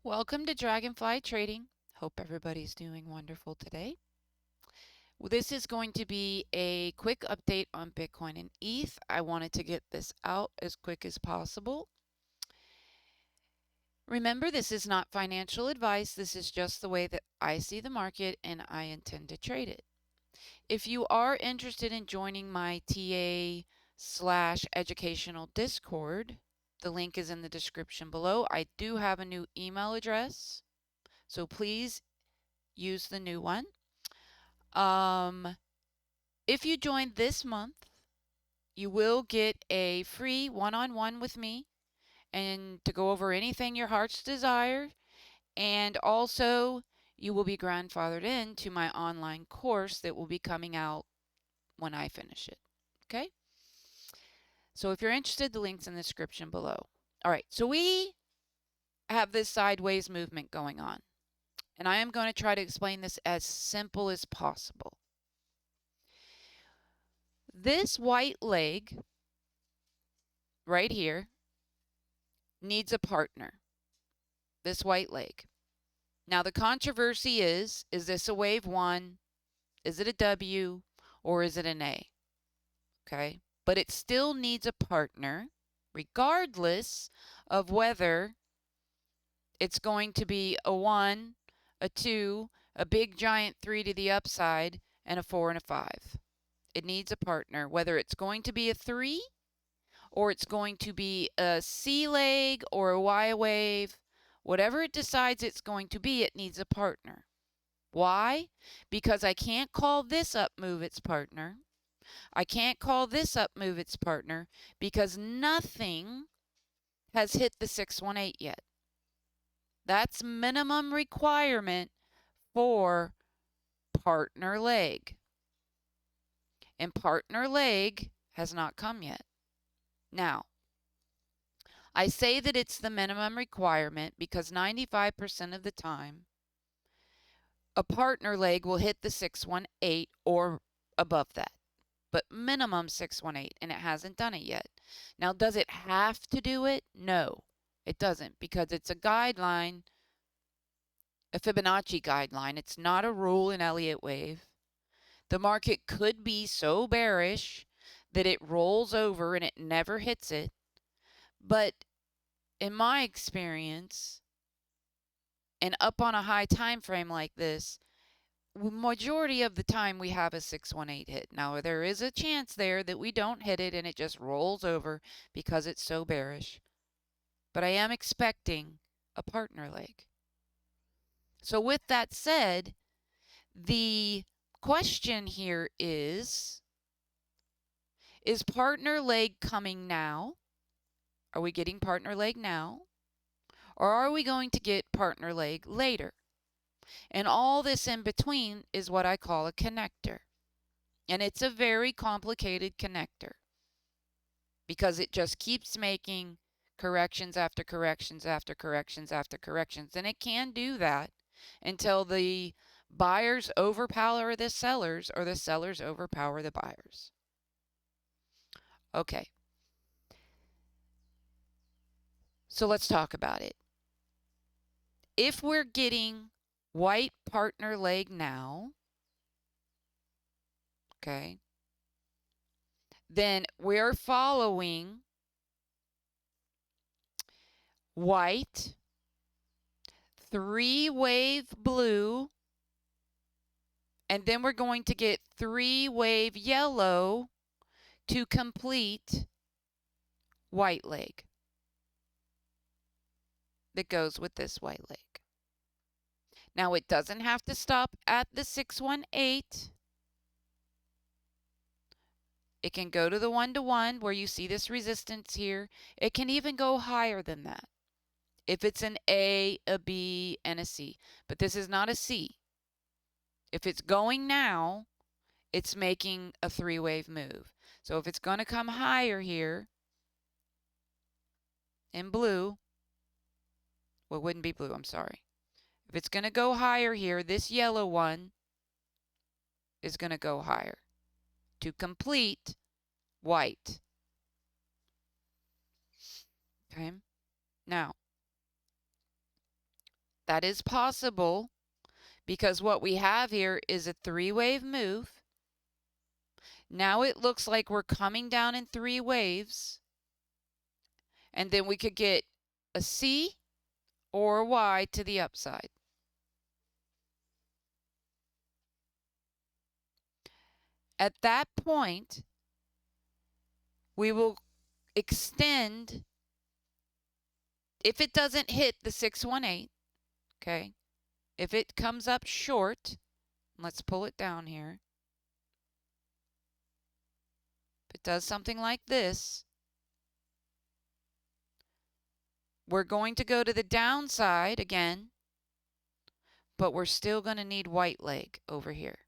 Welcome to Dragonfly Trading. Hope everybody's doing wonderful today. Well, this is going to be a quick update on Bitcoin and ETH. I wanted to get this out as quick as possible. Remember, this is not financial advice. This is just the way that I see the market and I intend to trade it. If you are interested in joining my TA/educational Discord, the link is in the description below. I do have a new email address, so please use the new one. If you join this month, you will get a free one-on-one with me and to go over anything your heart's desire. And also, you will be grandfathered into my online course that will be coming out when I finish it. Okay? So if you're interested, the link's in the description below. All right, so we have this sideways movement going on. And I am going to try to explain this as simple as possible. This white leg right here needs a partner, this white leg. Now the controversy is this a wave 1? Is it a W? Or is it an A? Okay, but it still needs a partner regardless of whether it's going to be a 1, a 2, a big giant 3 to the upside, and a 4 and a 5. It needs a partner, whether it's going to be a 3 or it's going to be a C leg or a Y wave. Whatever it decides it's going to be, it needs a partner. Why? Because I can't call this up move its partner. I can't call this up move its partner because nothing has hit the 618 yet. That's minimum requirement for partner leg. And partner leg has not come yet. Now, I say that it's the minimum requirement because 95% of the time, a partner leg will hit the 618 or above that, but minimum 618, and it hasn't done it yet. Now, does it have to do it? No, it doesn't, because it's a guideline, a Fibonacci guideline. It's not a rule in Elliott Wave. The market could be so bearish that it rolls over and it never hits it, but in my experience, and up on a high time frame like this, majority of the time we have a 618 hit. Now, there is a chance there that we don't hit it and it just rolls over because it's so bearish. But I am expecting a partner leg. So with that said, the question here is partner leg coming now? Are we getting partner leg now? Or are we going to get partner leg later? And all this in between is what I call a connector. And it's a very complicated connector because it just keeps making corrections after corrections after corrections after corrections. And it can do that until the buyers overpower the sellers or the sellers overpower the buyers. Okay. So let's talk about it. If we're getting white partner leg now, okay, then we're following white, 3-wave blue, and then we're going to get 3-wave yellow to complete white leg that goes with this white leg. Now, it doesn't have to stop at the 618. It can go to the 1-to-1 where you see this resistance here. It can even go higher than that if it's an A, a B, and a C. But this is not a C. If it's going now, it's making a 3-wave move. So if it's going to come higher here in blue, well, it wouldn't be blue, I'm sorry. If it's going to go higher here, this yellow one is going to go higher to complete white. Okay. Now, That is possible because what we have here is a three-wave move. Now it looks like we're coming down in three waves. And then we could get a C or a Y to the upside. At that point, we will extend, if it doesn't hit the 618, okay, if it comes up short, let's pull it down here. If it does something like this, we're going to go to the downside again, but we're still going to need white leg over here.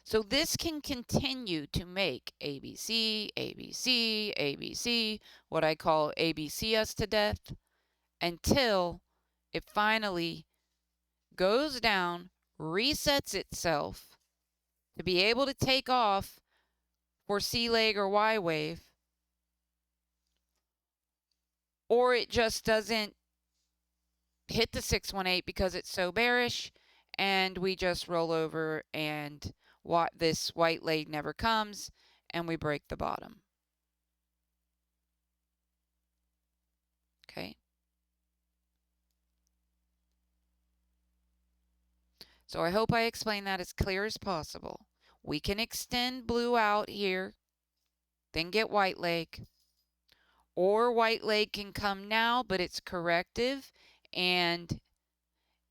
So this can continue to make ABC, ABC, ABC, what I call ABC us to death, until it finally goes down, resets itself to be able to take off for C leg or Y wave, or it just doesn't hit the 618 because it's so bearish, and we just roll over and this white leg never comes, and we break the bottom. Okay. So I hope I explained that as clear as possible. We can extend blue out here, then get white leg, or white leg can come now, but it's corrective, and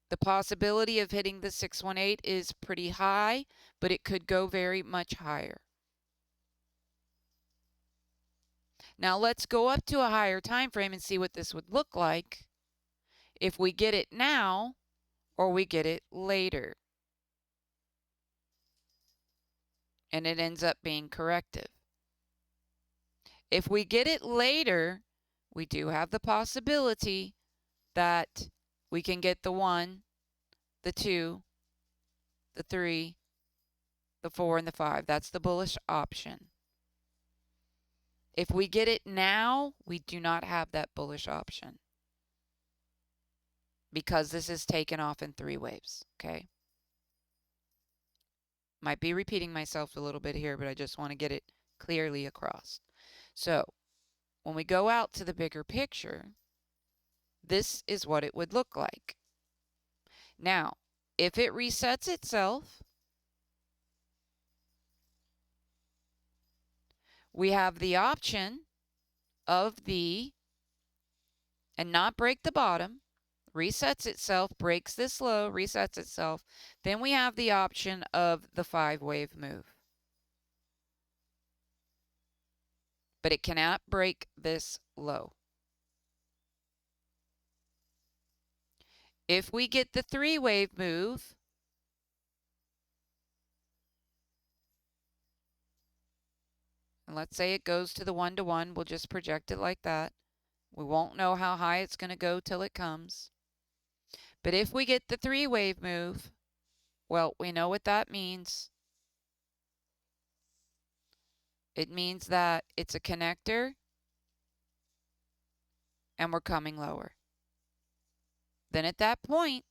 the possibility of hitting the 618 is pretty high, but it could go very much higher. Now let's go up to a higher time frame and see what this would look like if we get it now or we get it later. And it ends up being corrective. If we get it later, we do have the possibility that we can get the 1, the 2, the 3, the 4, and the 5. That's the bullish option. If we get it now, we do not have that bullish option because this is taken off in three waves, okay? Might be repeating myself a little bit here, but I just want to get it clearly across. So when we go out to the bigger picture, this is what it would look like. Now, if it resets itself, we have the option of and not break the bottom, resets itself, breaks this low, resets itself. Then we have the option of the 5-wave move. But it cannot break this low. If we get the 3-wave move, and let's say it goes to the 1-to-1, we'll just project it like that. We won't know how high it's going to go till it comes. But if we get the 3-wave move, well, we know what that means. It means that it's a connector and we're coming lower. Then at that point,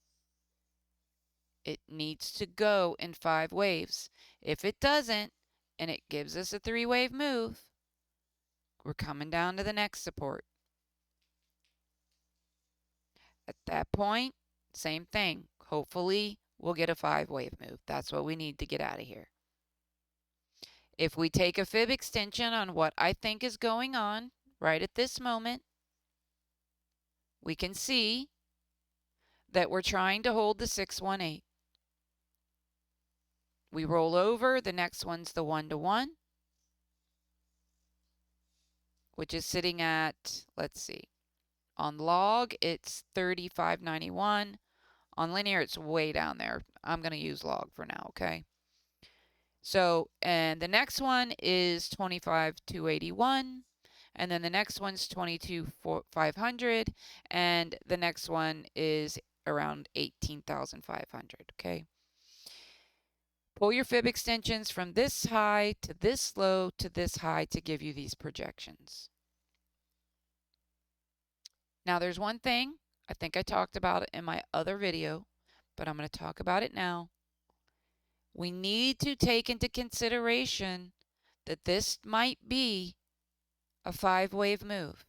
it needs to go in 5 waves. If it doesn't, and it gives us a 3-wave move, we're coming down to the next support. At that point, same thing. Hopefully, we'll get a 5-wave move. That's what we need to get out of here. If we take a fib extension on what I think is going on right at this moment, we can see that we're trying to hold the 618. We roll over. The next one's the 1-to-1, which is sitting at, let's see, on log, it's 35.91. On linear, it's way down there. I'm going to use log for now, okay? So, and the next one is 25.281. And then the next one's 22.500. And the next one is around 18,500, okay? Pull your fib extensions from this high to this low to this high to give you these projections. Now, there's one thing I think I talked about it in my other video, but I'm going to talk about it now. We need to take into consideration that this might be a 5-wave move.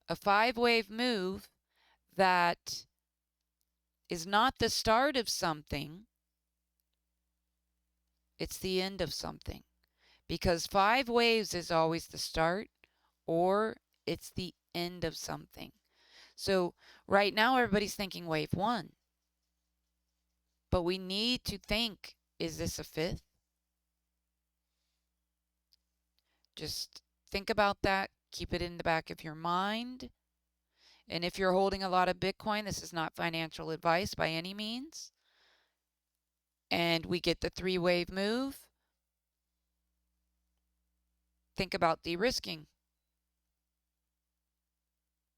A 5-wave move that is not the start of something, it's the end of something. Because 5 waves is always the start or it's the end of something. So right now everybody's thinking wave 1. But we need to think, is this a 5th? Just think about that. Keep it in the back of your mind. And if you're holding a lot of Bitcoin, this is not financial advice by any means. And we get the 3-wave move. Think about de-risking.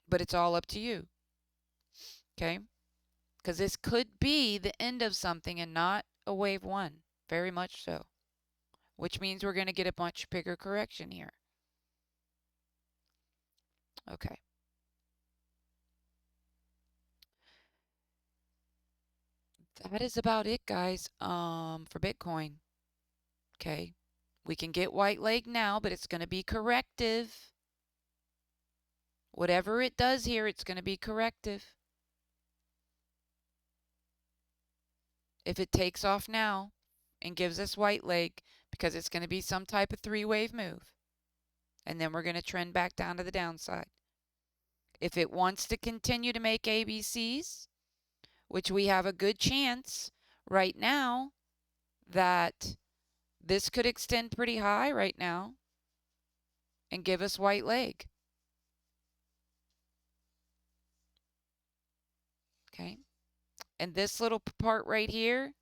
But it's all up to you. Okay? Because this could be the end of something and not a wave 1. Very much so. Which means we're going to get a much bigger correction here. Okay. That is about it, guys, for Bitcoin. Okay. We can get white leg now, but it's going to be corrective. Whatever it does here, it's going to be corrective. If it takes off now and gives us white leg, because it's going to be some type of 3-wave move. And then we're going to trend back down to the downside. If it wants to continue to make ABCs, which we have a good chance right now that this could extend pretty high right now and give us white leg. Okay. And this little part right here,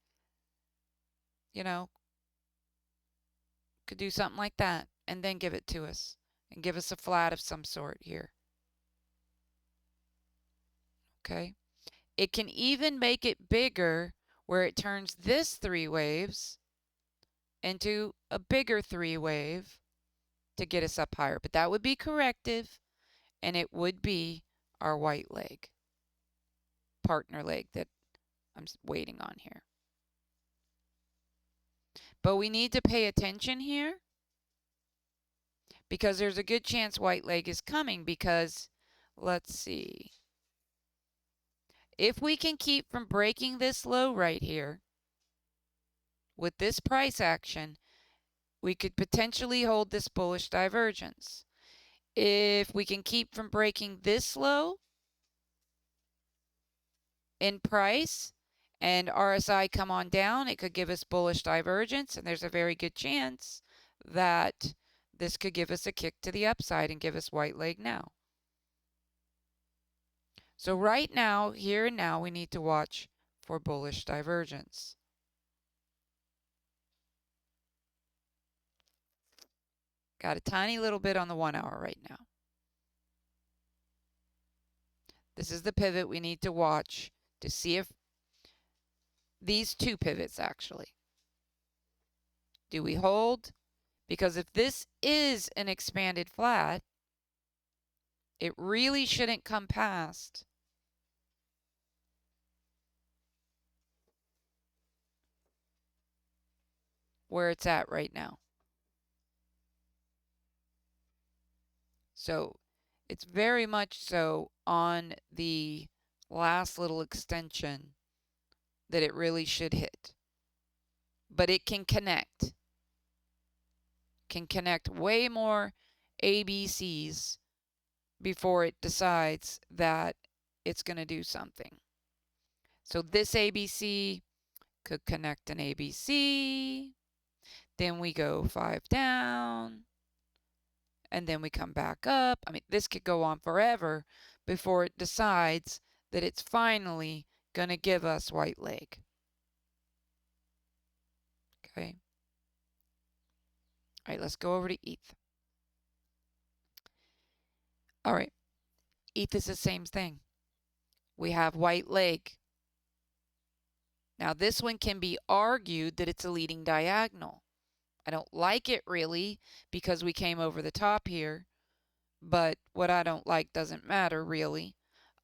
you know, could do something like that and then give it to us and give us a flat of some sort here. Okay. It can even make it bigger where it turns this 3 waves into a bigger 3-wave to get us up higher. But that would be corrective, and it would be our white leg, partner leg that I'm waiting on here. But we need to pay attention here because there's a good chance white leg is coming because, let's see, if we can keep from breaking this low right here with this price action, we could potentially hold this bullish divergence. If we can keep from breaking this low in price and RSI come on down, it could give us bullish divergence, and there's a very good chance that this could give us a kick to the upside and give us white leg now. So right now, here and now, we need to watch for bullish divergence. Got a tiny little bit on the 1 hour right now. This is the pivot we need to watch to see if these 2 pivots actually. Do we hold? Because if this is an expanded flat, it really shouldn't come past where it's at right now. So it's very much so on the last little extension that it really should hit. But it can connect. Can connect way more ABCs before it decides that it's going to do something. So this ABC could connect an ABC. Then we go 5 down. And then we come back up. I mean, this could go on forever before it decides that it's finally going to give us white leg. Okay. All right, let's go over to ETH. All right. ETH is the same thing. We have white leg. Now, this one can be argued that it's a leading diagonal. I don't like it really because we came over the top here. but what I don't like doesn't matter really.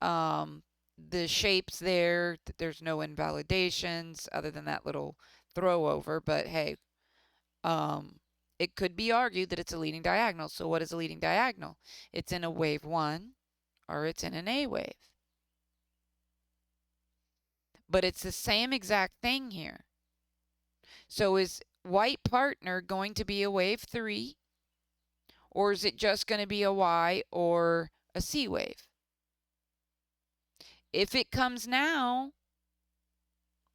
The shapes there, there's no invalidations other than that little throw over, but hey, it could be argued that it's a leading diagonal. So what is a leading diagonal? It's in a wave 1 or it's in an A wave. But it's the same exact thing here. So is white partner going to be a wave 3? Or is it just going to be a Y or a C wave? If it comes now,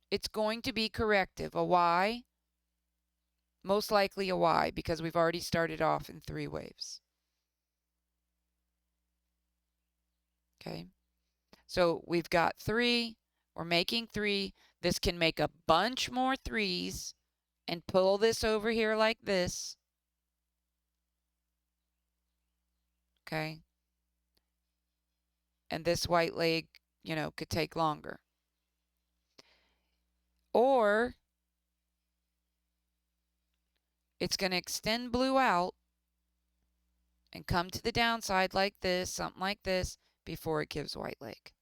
it's going to be corrective. A Y, most likely a Y, because we've already started off in 3 waves. Okay, so we've got 3. We're making 3. This can make a bunch more 3s and pull this over here like this. Okay, and this white leg, you know, could take longer. Or it's going to extend blue out and come to the downside like this, something like this, before it gives white leg.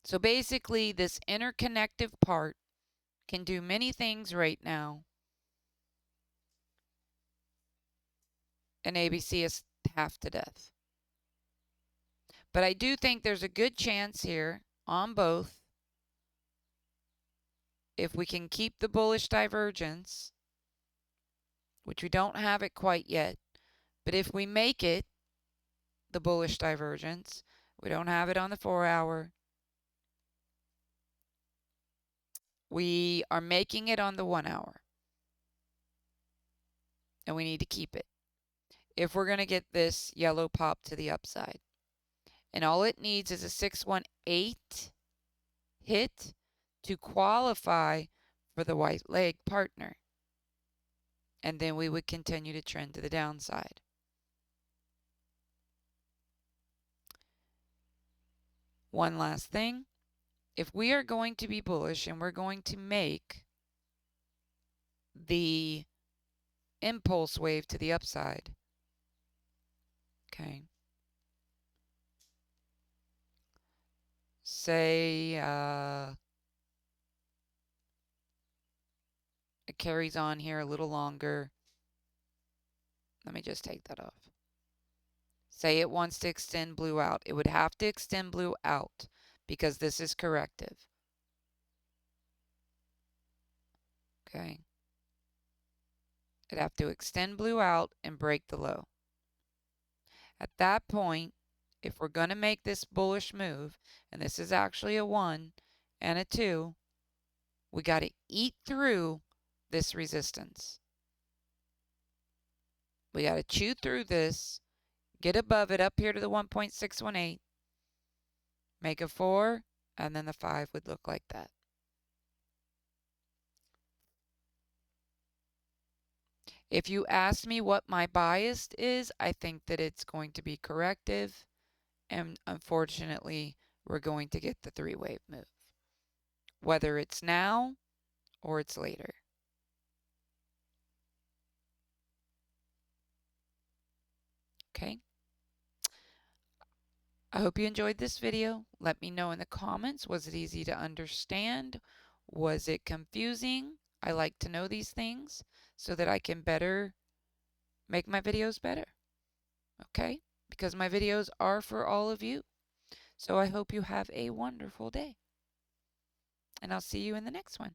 So basically, this interconnective part can do many things right now. And ABC is half to death. But I do think there's a good chance here on both. If we can keep the bullish divergence, which we don't have it quite yet, but if we make it, the bullish divergence, we don't have it on the 4-hour. We are making it on the 1-hour. And we need to keep it if we're going to get this yellow pop to the upside. And all it needs is a 618 hit to qualify for the white leg partner. And then we would continue to trend to the downside. One last thing. If we are going to be bullish and we're going to make the impulse wave to the upside, okay, say it carries on here a little longer. Let me just take that off. Say it wants to extend blue out. It would have to extend blue out because this is corrective. Okay. It'd have to extend blue out and break the low. At that point, if we're going to make this bullish move, and this is actually a 1 and a 2, we got to eat through this resistance. We got to chew through this, get above it up here to the 1.618, make a 4, and then the 5 would look like that. If you ask me what my bias is, I think that it's going to be corrective, and unfortunately, we're going to get the 3-wave move, whether it's now or it's later. Okay. I hope you enjoyed this video. Let me know in the comments, was it easy to understand? Was it confusing? I like to know these things so that I can better make my videos better. Okay? Because my videos are for all of you. So I hope you have a wonderful day. And I'll see you in the next one.